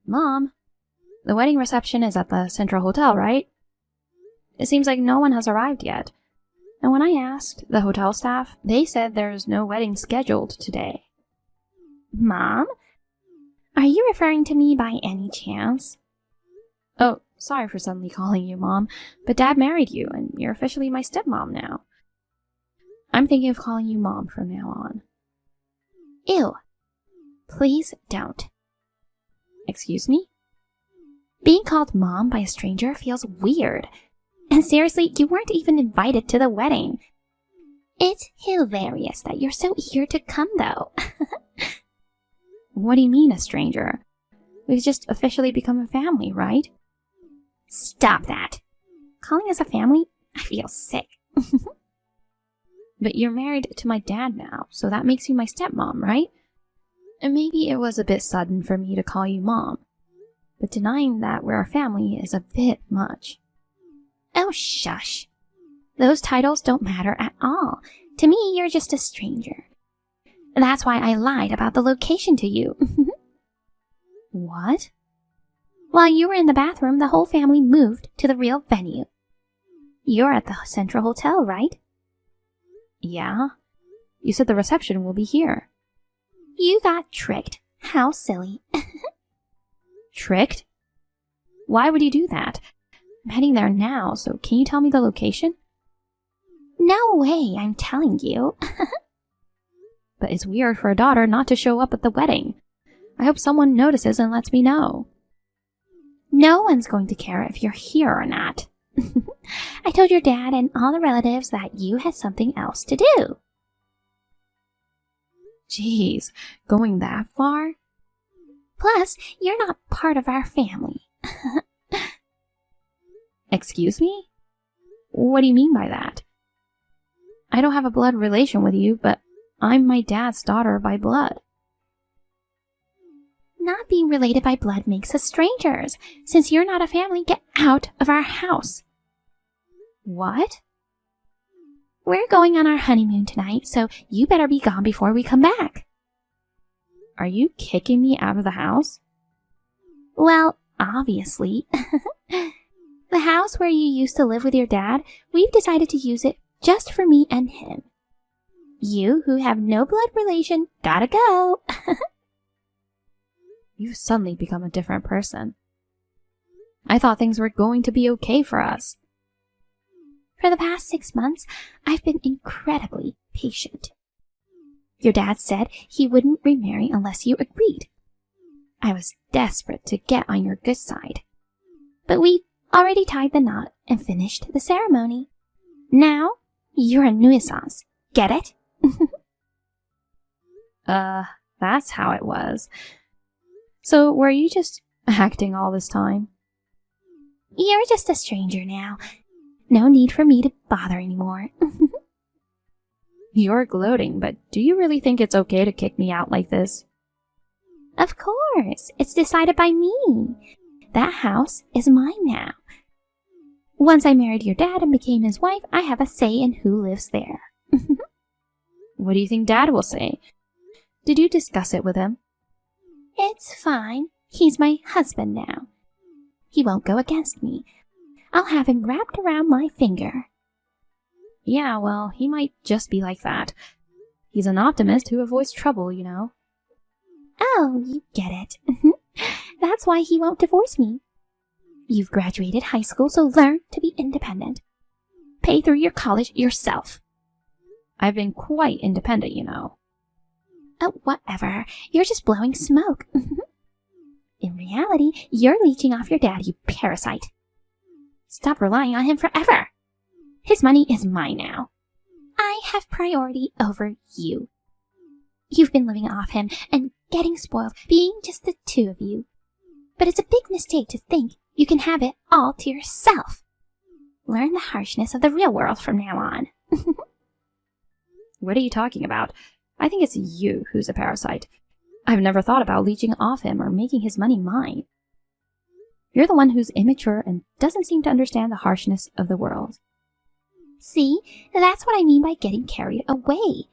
Mom, the wedding reception is at the Central Hotel, right? It seems like no one has arrived yet. And when I asked the hotel staff, they said there's no wedding scheduled today. Mom? Are you referring to me by any chance? Oh, sorry for suddenly calling you Mom, but Dad married you, and you're officially my stepmom now. I'm thinking of calling you Mom from now on. Ew. Please don't. Excuse me? Being called Mom by a stranger feels weird. And seriously, you weren't even invited to the wedding. It's hilarious that you're so eager to come, though. What do you mean, a stranger? We've just officially become a family, right? Stop that. Calling us a family? I feel sick. But you're married to my dad now, so that makes you my stepmom, right? And maybe it was a bit sudden for me to call you Mom, but denying that we're a family is a bit much. Oh, shush. Those titles don't matter at all. To me, you're just a stranger. That's why I lied about the location to you. What? While you were in the bathroom, the whole family moved to the real venue. You're at the Central Hotel, right? Yeah. You said the reception will be here. You got tricked. How silly. Tricked? Why would you do that? I'm heading there now, so can you tell me the location? No way, I'm telling you. But it's weird for a daughter not to show up at the wedding. I hope someone notices and lets me know. No one's going to care if you're here or not. I told your dad and all the relatives that you had something else to do. Jeez, going that far? Plus, you're not part of our family. Excuse me? What do you mean by that? I don't have a blood relation with you, but I'm my dad's daughter by blood. Not being related by blood makes us strangers. Since you're not a family, get out of our house. What? We're going on our honeymoon tonight, so you better be gone before we come back. Are you kicking me out of the house? Well, obviously. The house where you used to live with your dad, we've decided to use it just for me and him. You, who have no blood relation, gotta go. You've suddenly become a different person. I thought things were going to be okay for us. For the past 6 months, I've been incredibly patient. Your dad said he wouldn't remarry unless you agreed. I was desperate to get on your good side. But we've already tied the knot and finished the ceremony. Now, you're a nuisance. Get it? That's how it was. So, were you just acting all this time? You're just a stranger now. No need for me to bother anymore. You're gloating, but do you really think it's okay to kick me out like this? Of course. It's decided by me. That house is mine now. Once I married your dad and became his wife, I have a say in who lives there. What do you think Dad will say? Did you discuss it with him? It's fine. He's my husband now. He won't go against me. I'll have him wrapped around my finger. Yeah, well, he might just be like that. He's an optimist who avoids trouble, you know. Oh, you get it. That's why he won't divorce me. You've graduated high school, so learn to be independent. Pay through your college yourself. I've been quite independent, you know. Oh, whatever. You're just blowing smoke. In reality, you're leeching off your dad, you parasite. Stop relying on him forever. His money is mine now. I have priority over you. You've been living off him and getting spoiled, being just the two of you. But it's a big mistake to think you can have it all to yourself. Learn the harshness of the real world from now on. What are you talking about? I think it's you who's a parasite. I've never thought about leeching off him or making his money mine. You're the one who's immature and doesn't seem to understand the harshness of the world. See, that's what I mean by getting carried away.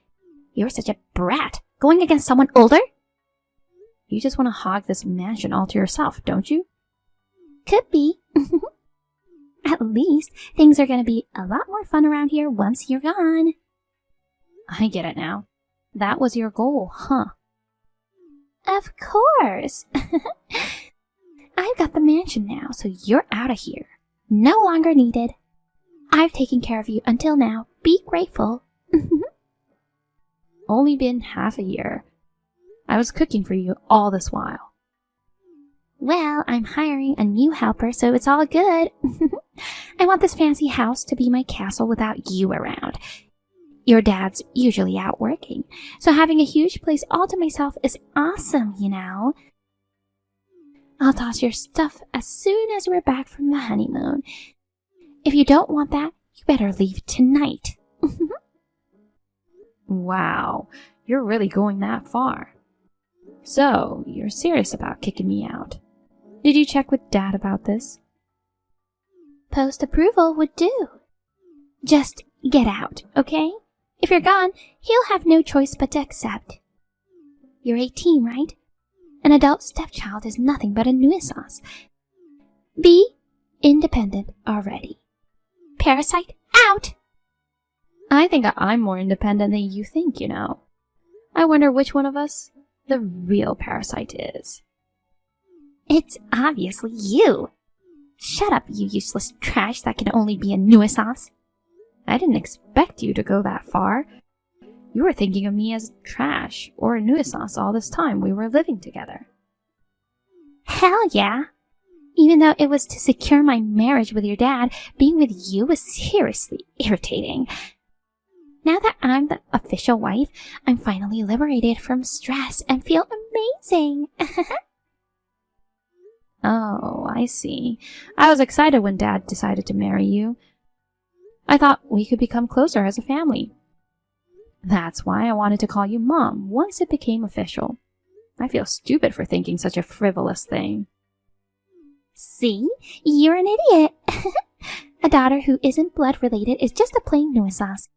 You're such a brat, going against someone older. You just want to hog this mansion all to yourself, don't you? Could be. At least things are going to be a lot more fun around here once you're gone. I get it now. That was your goal, huh? Of course. I've got the mansion now, so you're out of here. No longer needed. I've taken care of you until now. Be grateful. Only been half a year. I was cooking for you all this while. Well, I'm hiring a new helper, so it's all good. I want this fancy house to be my castle without you around. Your dad's usually out working, so having a huge place all to myself is awesome, you know. I'll toss your stuff as soon as we're back from the honeymoon. If you don't want that, you better leave tonight. Wow, you're really going that far. So, you're serious about kicking me out. Did you check with Dad about this? Post-approval would do. Just get out, okay? If you're gone, he'll have no choice but to accept. You're 18, right? An adult stepchild is nothing but a nuisance. Be independent already. Parasite, out! I think I'm more independent than you think, you know. I wonder which one of us the real parasite is. It's obviously you. Shut up, you useless trash that can only be a nuisance. I didn't expect you to go that far. You were thinking of me as trash or a nuisance all this time we were living together. Hell yeah. Even though it was to secure my marriage with your dad, being with you was seriously irritating. Now that I'm the official wife, I'm finally liberated from stress and feel amazing. Oh, I see. I was excited when Dad decided to marry you. I thought we could become closer as a family. That's why I wanted to call you Mom once it became official. I feel stupid for thinking such a frivolous thing. See? You're an idiot. A daughter who isn't blood related is just a plain nuisance.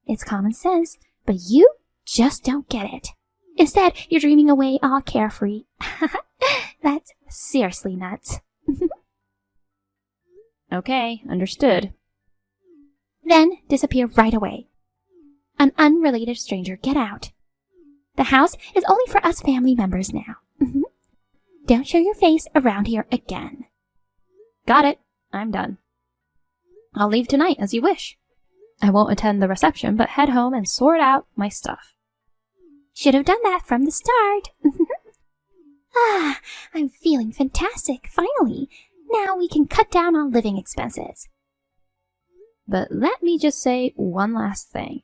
It's common sense, but you just don't get it. Instead, you're dreaming away all carefree. That's seriously nuts. Okay, understood. Then disappear right away. An unrelated stranger, get out. The house is only for us family members now. Don't show your face around here again. Got it. I'm done. I'll leave tonight as you wish. I won't attend the reception, but head home and sort out my stuff. Should have done that from the start. I'm feeling fantastic, finally. Now we can cut down on living expenses. But let me just say one last thing.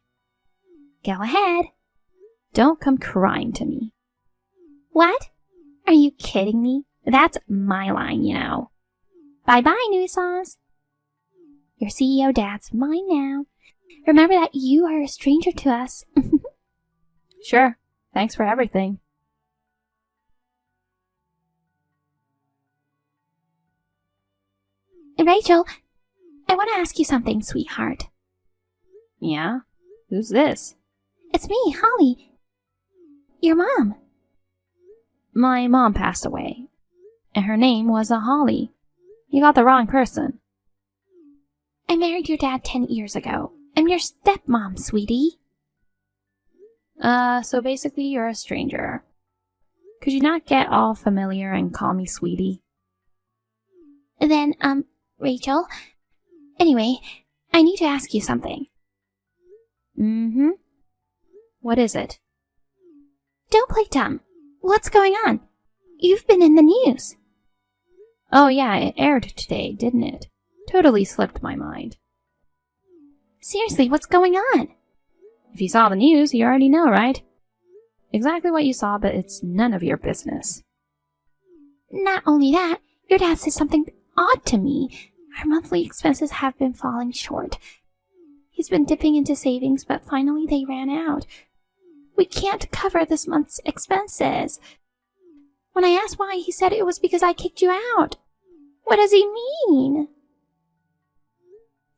Go ahead. Don't come crying to me. What? Are you kidding me? That's my line, you know. Bye-bye, nuisance. Your CEO dad's mine now. Remember that you are a stranger to us. Sure. Thanks for everything. Rachel, I want to ask you something, sweetheart. Yeah? Who's this? It's me, Holly. Your mom. My mom passed away, and her name was Holly. You got the wrong person. I married your dad 10 years ago. I'm your stepmom, sweetie. So basically you're a stranger. Could you not get all familiar and call me sweetie? Then, Rachel. Anyway, I need to ask you something. Mm-hmm. What is it? Don't play dumb. What's going on? You've been in the news. Oh yeah, it aired today, didn't it? Totally slipped my mind. Seriously, what's going on? If you saw the news, you already know, right? Exactly what you saw, but it's none of your business. Not only that, your dad said something odd to me. Our monthly expenses have been falling short. He's been dipping into savings, but finally they ran out. We can't cover this month's expenses. When I asked why, he said it was because I kicked you out. What does he mean?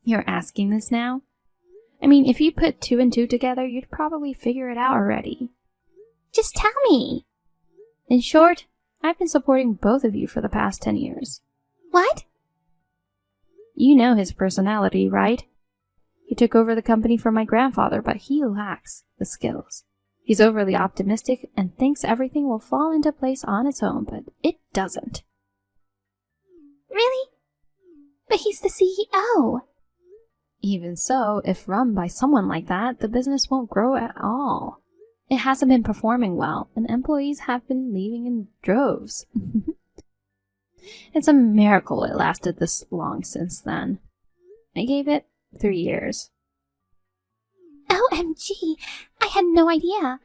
You're asking this now? I mean, if you put 2 and 2 together, you'd probably figure it out already. Just tell me. In short, I've been supporting both of you for the past 10 years. What? You know his personality, right? He took over the company from my grandfather, but he lacks the skills. He's overly optimistic and thinks everything will fall into place on its own, but it doesn't. Really? But he's the CEO. Even so, if run by someone like that, the business won't grow at all. It hasn't been performing well, and employees have been leaving in droves. It's a miracle it lasted this long since then. I gave it 3 years. OMG, I had no idea.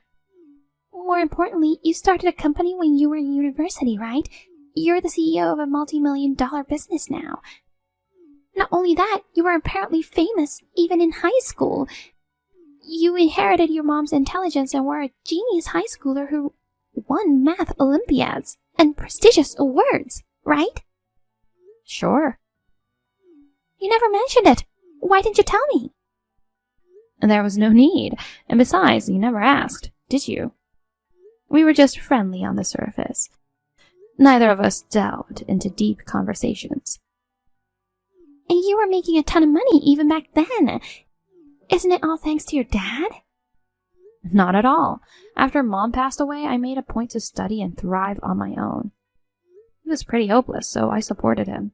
More importantly, you started a company when you were in university, right? You're the CEO of a multi-million-dollar business now. Not only that, you were apparently famous even in high school. You inherited your mom's intelligence and were a genius high schooler who won math Olympiads and prestigious awards, right? Sure. You never mentioned it. Why didn't you tell me? There was no need, and besides, you never asked, did you? We were just friendly on the surface. Neither of us delved into deep conversations. And you were making a ton of money even back then. Isn't it all thanks to your dad? Not at all. After Mom passed away, I made a point to study and thrive on my own. He was pretty hopeless, so I supported him.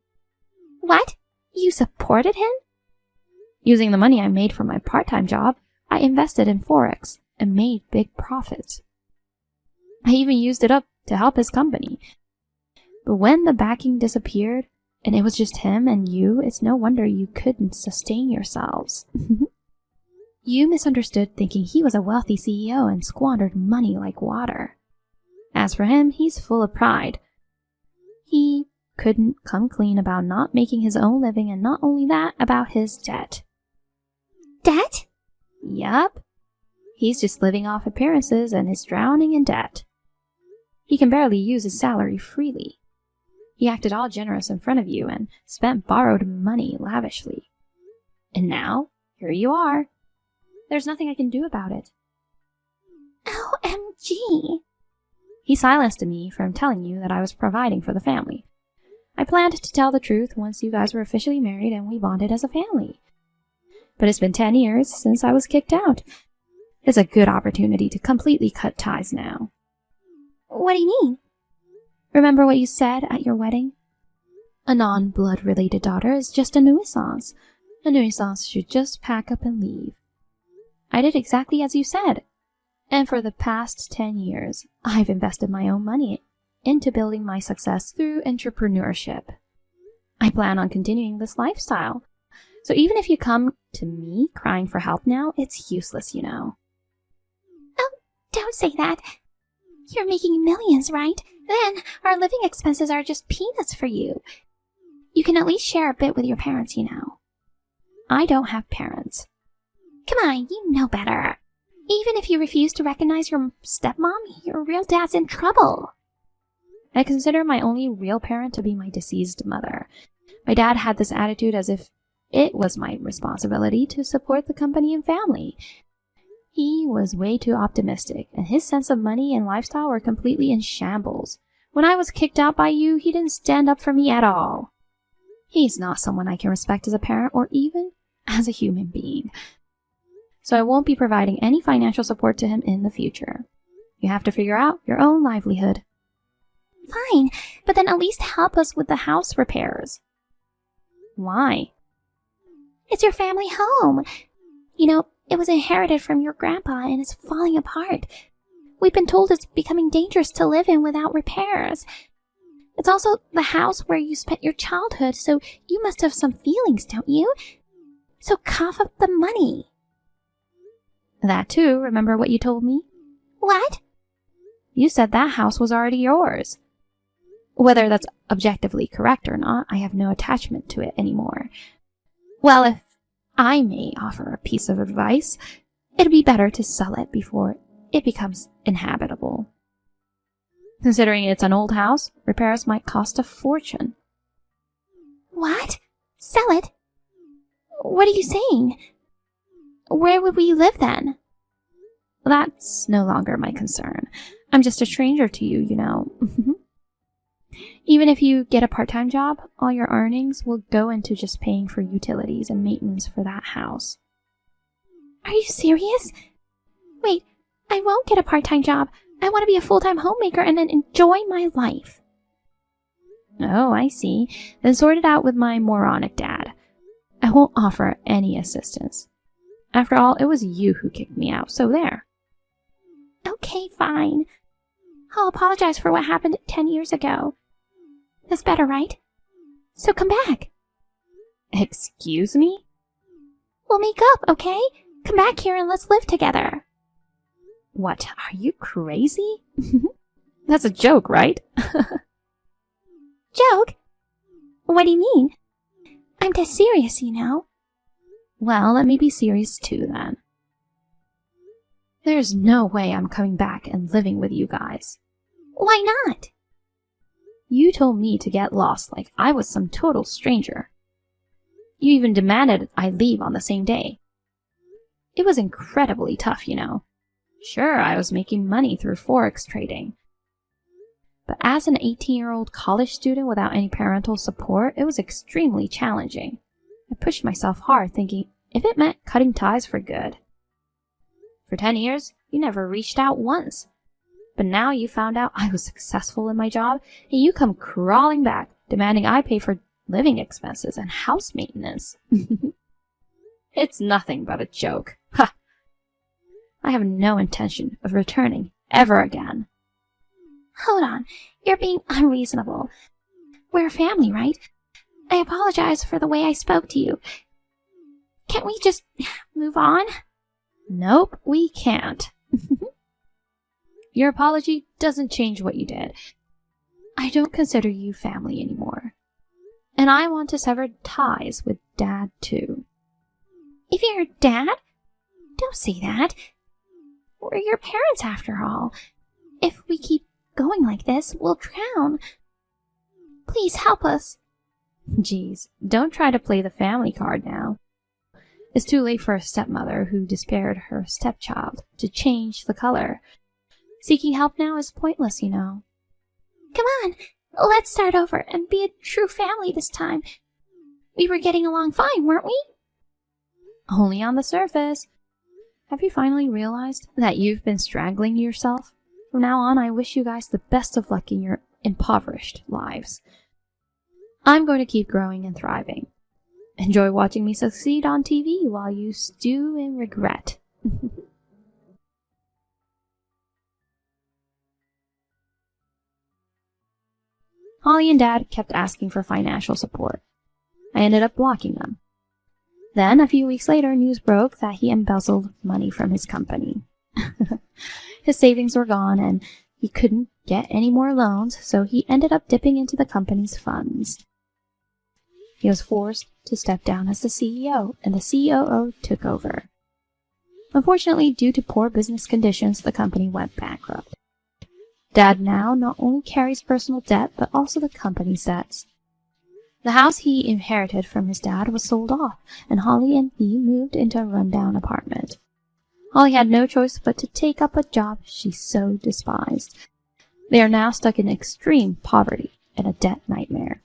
What? You supported him? Using the money I made from my part-time job, I invested in Forex and made big profits. I even used it up to help his company. But when the backing disappeared, and it was just him and you, it's no wonder you couldn't sustain yourselves. You misunderstood, thinking he was a wealthy CEO and squandered money like water. As for him, he's full of pride. He couldn't come clean about not making his own living, and not only that, about his debt. Debt? Yup. He's just living off appearances and is drowning in debt. He can barely use his salary freely. He acted all generous in front of you and spent borrowed money lavishly. And now, here you are. There's nothing I can do about it. OMG. He silenced me from telling you that I was providing for the family. I planned to tell the truth once you guys were officially married and we bonded as a family. But it's been 10 years since I was kicked out. It's a good opportunity to completely cut ties now. What do you mean? Remember what you said at your wedding? A non-blood related daughter is just a nuisance. A nuisance should just pack up and leave. I did exactly as you said. And for the past 10 years, I've invested my own money into building my success through entrepreneurship. I plan on continuing this lifestyle. So even if you come to me crying for help now, it's useless, you know. Oh, don't say that. You're making millions, right? Then our living expenses are just peanuts for you. You can at least share a bit with your parents, you know. I don't have parents. Come on, you know better. Even if you refuse to recognize your stepmom, your real dad's in trouble. I consider my only real parent to be my deceased mother. My dad had this attitude as if it was my responsibility to support the company and family. He was way too optimistic, and his sense of money and lifestyle were completely in shambles. When I was kicked out by you, he didn't stand up for me at all. He's not someone I can respect as a parent or even as a human being. So I won't be providing any financial support to him in the future. You have to figure out your own livelihood. Fine, but then at least help us with the house repairs. Why? It's your family home. You know, it was inherited from your grandpa and is falling apart. We've been told it's becoming dangerous to live in without repairs. It's also the house where you spent your childhood, so you must have some feelings, don't you? So cough up the money. That too, remember what you told me? What? You said that house was already yours. Whether that's objectively correct or not, I have no attachment to it anymore. Well, if I may offer a piece of advice, it'd be better to sell it before it becomes inhabitable. Considering it's an old house, repairs might cost a fortune. What? Sell it? What are you saying? Where would we live then? That's no longer my concern. I'm just a stranger to you, you know. Even if you get a part-time job, all your earnings will go into just paying for utilities and maintenance for that house. Are you serious? Wait, I won't get a part-time job. I want to be a full-time homemaker and then enjoy my life. Oh, I see. Then sort it out with my moronic dad. I won't offer any assistance. After all, it was you who kicked me out, so there. Okay, fine. I'll apologize for what happened 10 years ago. That's better, right? So come back. Excuse me? We'll make up, okay? Come back here and let's live together. What, are you crazy? That's a joke, right? Joke? What do you mean? I'm dead serious, you know. Well, let me be serious too, then. There's no way I'm coming back and living with you guys. Why not? You told me to get lost like I was some total stranger. You even demanded I leave on the same day. It was incredibly tough, you know. Sure, I was making money through Forex trading. But as an 18-year-old college student without any parental support, it was extremely challenging. I pushed myself hard, thinking if it meant cutting ties for good. For 10 years, you never reached out once. But now you found out I was successful in my job, and you come crawling back, demanding I pay for living expenses and house maintenance. It's nothing but a joke. Ha! I have no intention of returning ever again. Hold on, you're being unreasonable. We're a family, right? I apologize for the way I spoke to you. Can't we just move on? Nope, we can't. Your apology doesn't change what you did. I don't consider you family anymore. And I want to sever ties with Dad, too. If you're Dad? Don't say that. We're your parents, after all. If we keep going like this, we'll drown. Please help us. Geez, don't try to play the family card now. It's too late for a stepmother who despaired her stepchild to change the color. Seeking help now is pointless, you know. Come on, let's start over and be a true family this time. We were getting along fine, weren't we? Only on the surface. Have you finally realized that you've been strangling yourself? From now on, I wish you guys the best of luck in your impoverished lives. I'm going to keep growing and thriving. Enjoy watching me succeed on TV while you stew in regret. Holly and Dad kept asking for financial support. I ended up blocking them. Then, a few weeks later, news broke that he embezzled money from his company. His savings were gone, and he couldn't get any more loans, so he ended up dipping into the company's funds. He was forced to step down as the CEO, and the COO took over. Unfortunately, due to poor business conditions, the company went bankrupt. Dad now not only carries personal debt, but also the company's debts. The house he inherited from his dad was sold off, and Holly and he moved into a rundown apartment. Holly had no choice but to take up a job she so despised. They are now stuck in extreme poverty and a debt nightmare.